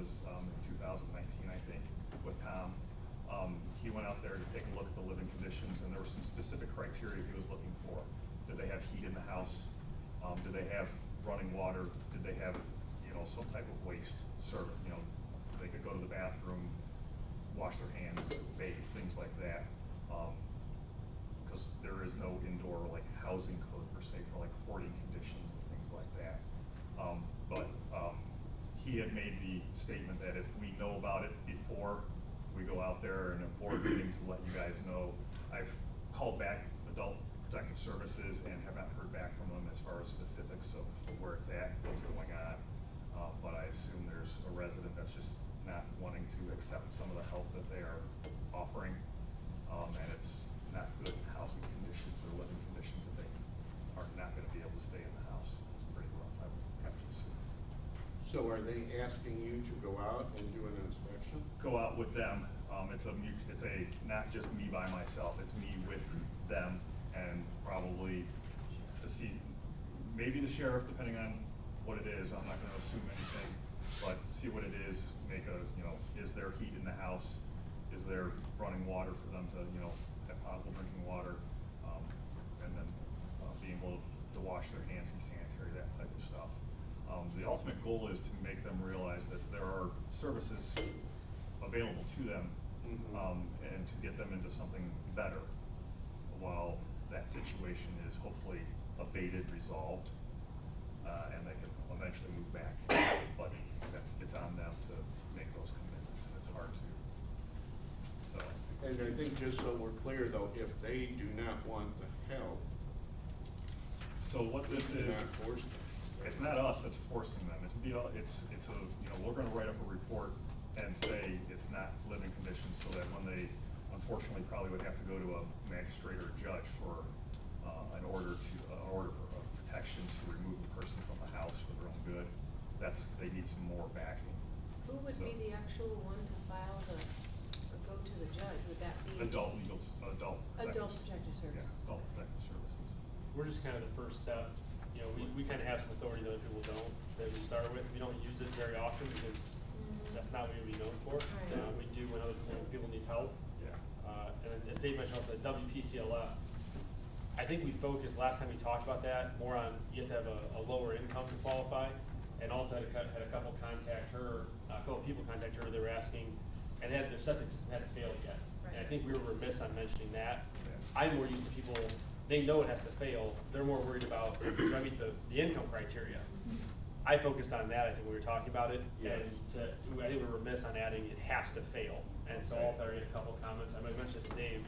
was in 2019, I think, with Tom. He went out there to take a look at the living conditions, and there were some specific criteria he was looking for. Did they have heat in the house? Did they have running water? Did they have, you know, some type of waste service? You know, they could go to the bathroom, wash their hands, bathe, things like that. Because there is no indoor like housing code per se for like hoarding conditions and things like that. But he had made the statement that if we know about it before we go out there in a board meeting to let you guys know. I've called back Adult Protective Services and have not heard back from them as far as specifics of where it's at, what's going on. But I assume there's a resident that's just not wanting to accept some of the help that they are offering. And it's not good housing conditions or living conditions that they are not gonna be able to stay in the house. It's pretty rough, I would have to assume. So are they asking you to go out and do an inspection? Go out with them. It's a not just me by myself. It's me with them, and probably to see maybe the sheriff, depending on what it is. I'm not going to assume anything, but see what it is. Make a is there heat in the house? Is there running water for them to have potable drinking water, and then being able to wash their hands, be sanitary, that type of stuff. The ultimate goal is to make them realize that there are services available to them, and to get them into something better while that situation is hopefully abated, resolved, and they can eventually move back. But it's on them to make those commitments, and it's hard to. So. And I think just so we're clear though, if they do not want the help, so what this is, not force them. it's not us that's forcing them. It's a we're going to write up a report and say it's not living conditions, so that when they unfortunately probably would have to go to a magistrate or a judge for an order of protection to remove the person from the house for their own good. They need some more backing. Who would be the actual one to file or go to the judge? Would that be Adult Protective Services? Yeah, Adult Protective Services. We're just kind of the first step. We kind of have some authority that other people don't, that we start with. We don't use it very often because that's not what we'd be known for. Right. We do when people need help. Yeah. And as Dave mentioned also, WPCLF, I think we focused last time we talked about that more on you have to have a lower income to qualify. And also had a couple people contact her. They were asking, and their septic system hadn't failed yet. Right. And I think we were remiss on mentioning that. Yeah. I'm more used to people. They know it has to fail. They're more worried about do I meet the income criteria. I focused on that. I think we were talking about it, Yes. and I think we were remiss on adding it has to fail. And so I'll throw in a couple of comments. I might mention it to Dave.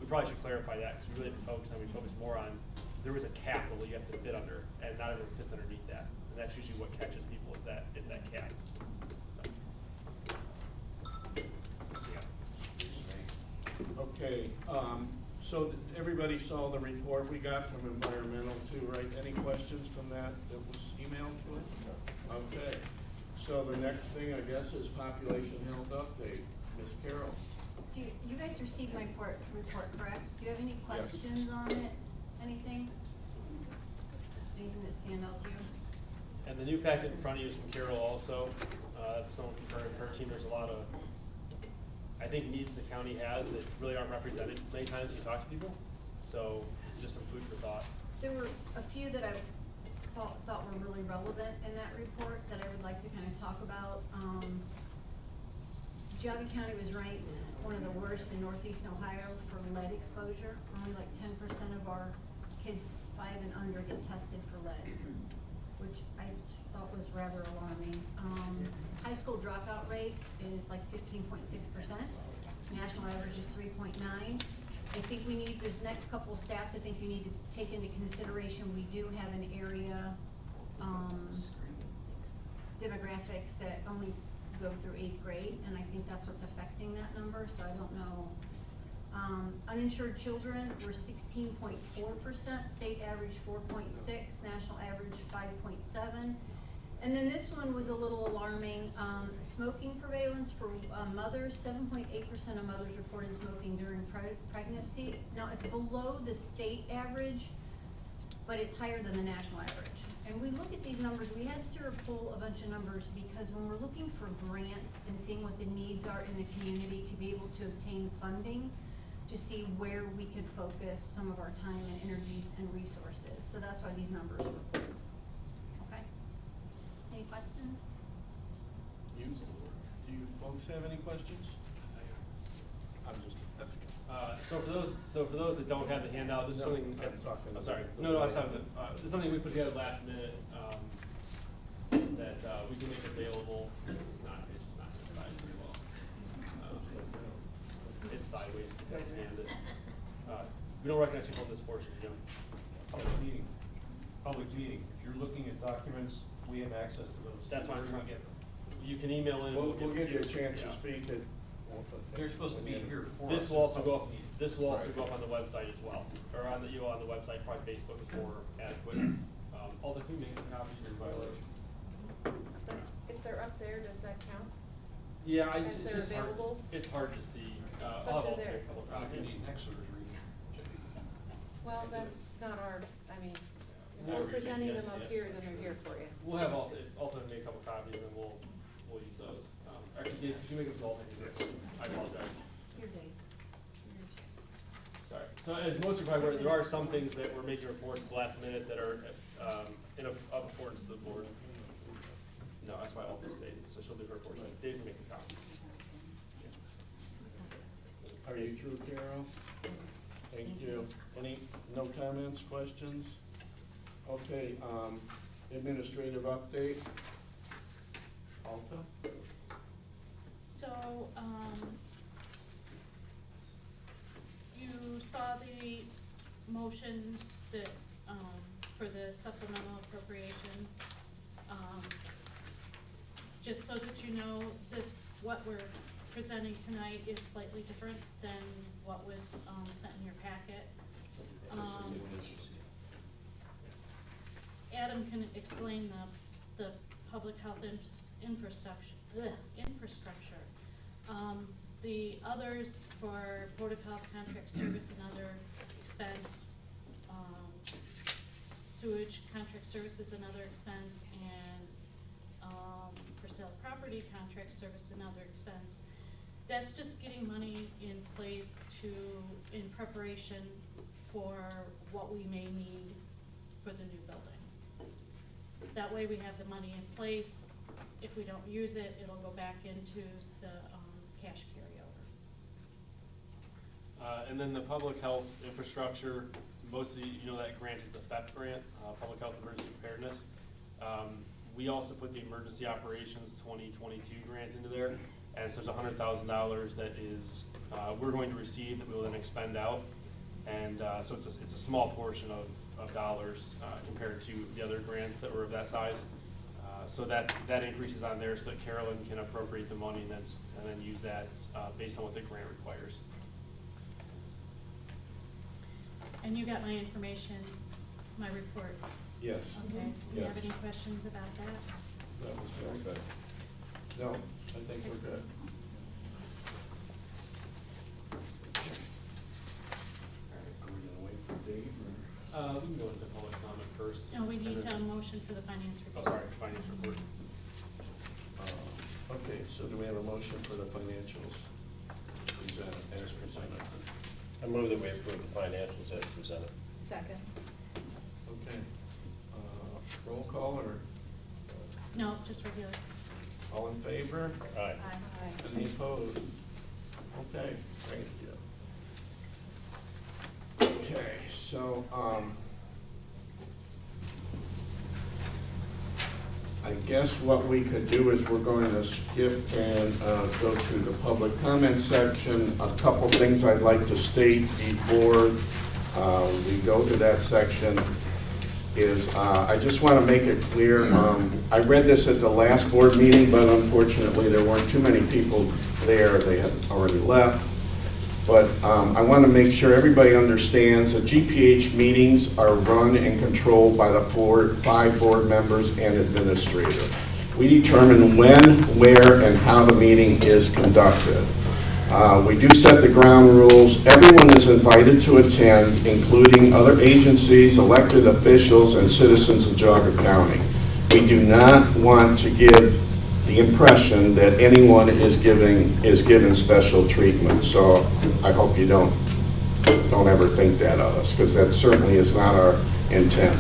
We probably should clarify that because we really didn't focus on. We focused more on there was a cap that you have to fit under, and not everyone fits underneath that. And that's usually what catches people is that cap. So. Okay, so everybody saw the report we got from environmental too, right? Any questions from that was emailed to us? Okay, so the next thing I guess is population health update. Ms. Carroll. Do you guys received my report, correct? Do you have any questions on it? Anything? Anything that stand out to you? And the new packet in front of you is from Carol also. That's someone from her team. There's a lot of, I think, needs the county has that really aren't represented many times when you talk to people. So just some food for thought. There were a few that I thought were really relevant in that report that I would like to kind of talk about. Geauga County was ranked one of the worst in northeastern Ohio for lead exposure. Only like 10% of our kids 5 and under get tested for lead, which I thought was rather alarming. High school dropout rate is like 15.6%. National average is 3.9. I think we need, the next couple of stats I think you need to take into consideration. We do have an area demographics that only go through 8th grade, and I think that's what's affecting that number, so I don't know. Uninsured children were 16.4%, state average 4.6, national average 5.7. And then this one was a little alarming. Smoking prevalence for mothers, 7.8% of mothers reported smoking during pregnancy. Now it's below the state average, but it's higher than the national average. And we look at these numbers, we had Sarah pull a bunch of numbers because when we're looking for grants and seeing what the needs are in the community to be able to obtain funding, to see where we could focus some of our time and energies and resources. So that's why these numbers were pulled. Okay? Any questions? Do you folks have any questions? I'm just asking. So for those that don't have the handout, this is No, something. I'm talking I'm sorry. about- No, I'm sorry. This is something we put together last minute, that, we can make available. It's just not sized very well. It's sideways, I scanned it. We don't recognize people in this portion, Jim. Public meeting. If you're looking at documents, we have access to those. That's why I'm trying to get, you can email in. We'll give you a chance to Yeah. speak at. They're supposed to be here for us. This will also go up, on the website as well, or on the website, probably Facebook is more adequate. Alden, can you make some copies of your violation? If they're up there, does that count? Yeah, As it's they're just hard, available? it's hard to see. I'll But have they're all there. a couple of If you copies. need neck surgery, Well, that's not our, I mean, if Yeah, we're presenting yes, them up yes. here, then they're here for you. We'll have Alden make a couple copies and we'll use those. Actually, Dave, could you make them all? I apologize. Your date. Sorry. So as most of you probably aware, there are some things that we're making reports at the last minute that are of importance to the board. No, that's why Alden stayed, so she'll do her portion. Dave's gonna make the copies. Are you through, Carol? Thank you. No comments, questions? Okay, administrative update. Alta? So, you saw the motion that, for the supplemental appropriations. Just so that you know, what we're presenting tonight is slightly different than what was, sent in your packet. Adam can explain the public health infrastructure. The others for Board of Health contract service and other expense, sewage contract services and other expense, and, for sale of property contract service and other expense. That's just getting money in place in preparation for what we may need for the new building. That way we have the money in place. If we don't use it, it'll go back into the, cash carryover. And then the public health infrastructure, mostly, that grant is the FEP grant, Public Health Emergency Preparedness. We also put the Emergency Operations 2022 grant into there, and so there's $100,000 that is, we're going to receive that we will then expend out. And so it's a small portion of dollars compared to the other grants that were of that size. So that increases on there so that Carolyn can appropriate the money and then use that based on what the grant requires. And you got my information, my report, Yes. okay? Do you have Yes. any questions about that? That was very good. No, I think we're good. are we gonna wait for Dave or? We can go into public comment first. No, we and need then- a motion for the finance Oh, report. sorry, finance report. Okay, so do we have a motion for the financials presented, as presented? I move that we approve the financials as presented. Second. Okay. Roll call or No, just regular. all in favor? Aye. Aye. Any opposed? Okay, thank you. Okay, so, I guess what we could do is we're going to skip and go to the public comment section. A couple things I'd like to state before we go to that section is, I just want to make it clear, I read this at the last board meeting, but unfortunately there weren't too many people there, they had already left. But I want to make sure everybody understands that GPH meetings are run and controlled by the 5 board members and administrator. We determine when, where, and how the meeting is conducted. We do set the ground rules. Everyone is invited to attend, including other agencies, elected officials, and citizens of Geauga County. We do not want to give the impression that anyone is given special treatment. So I hope you don't ever think that of us, because that certainly is not our intent.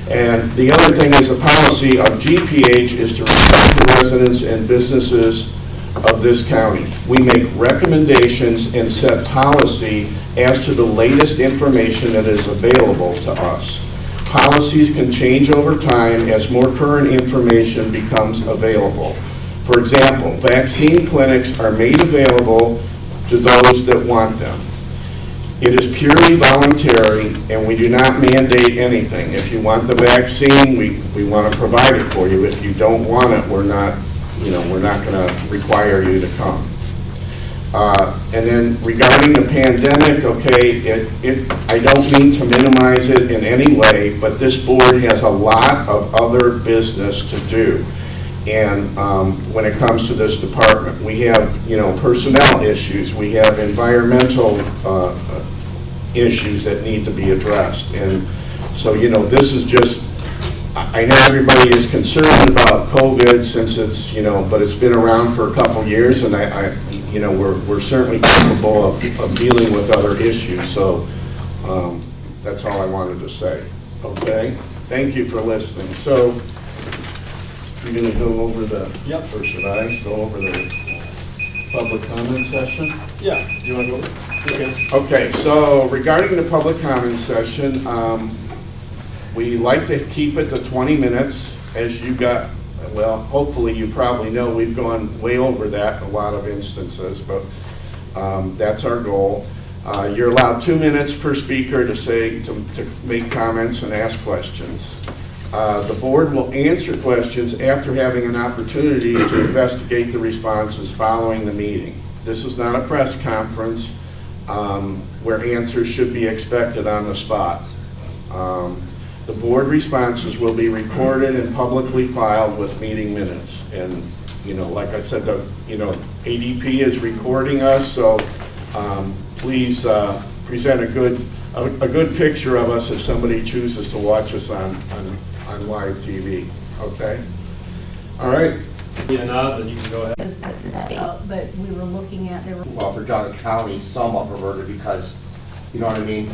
And the other thing is, the policy of GPH is to respect the residents and businesses of this county. We make recommendations and set policy as to the latest information that is available to us. Policies can change over time as more current information becomes available. For example, vaccine clinics are made available to those that want them. It is purely voluntary, and we do not mandate anything. If you want the vaccine, we want to provide it for you. If you don't want it, we're not going to require you to come. And then regarding the pandemic, okay, I don't mean to minimize it in any way, but this board has a lot of other business to do. And when it comes to this department, we have, personnel issues, we have environmental issues that need to be addressed. And so, this is just, I know everybody is concerned about COVID since it's, but it's been around for a couple years, and we're certainly capable of dealing with other issues. So that's all I wanted to say. Okay? Thank you for listening. So you're going to go over the, or should I go over the public comment session? Yeah, do you want to go over? Okay. Okay, so regarding the public comment session, we like to keep it to 20 minutes. As you got, well, hopefully you probably know we've gone way over that in a lot of instances, but that's our goal. You're allowed 2 minutes per speaker to make comments and ask questions. The board will answer questions after having an opportunity to investigate the responses following the meeting. This is not a press conference where answers should be expected on the spot. The board responses will be recorded and publicly filed with meeting minutes. And, like I said, ADP is recording us, so please present a good picture of us if somebody chooses to watch us on live TV. Okay? All right. Yeah, nod, then you can go ahead. But we were looking at, there were Well, for Geauga County, somewhat reverted because, you know what I mean?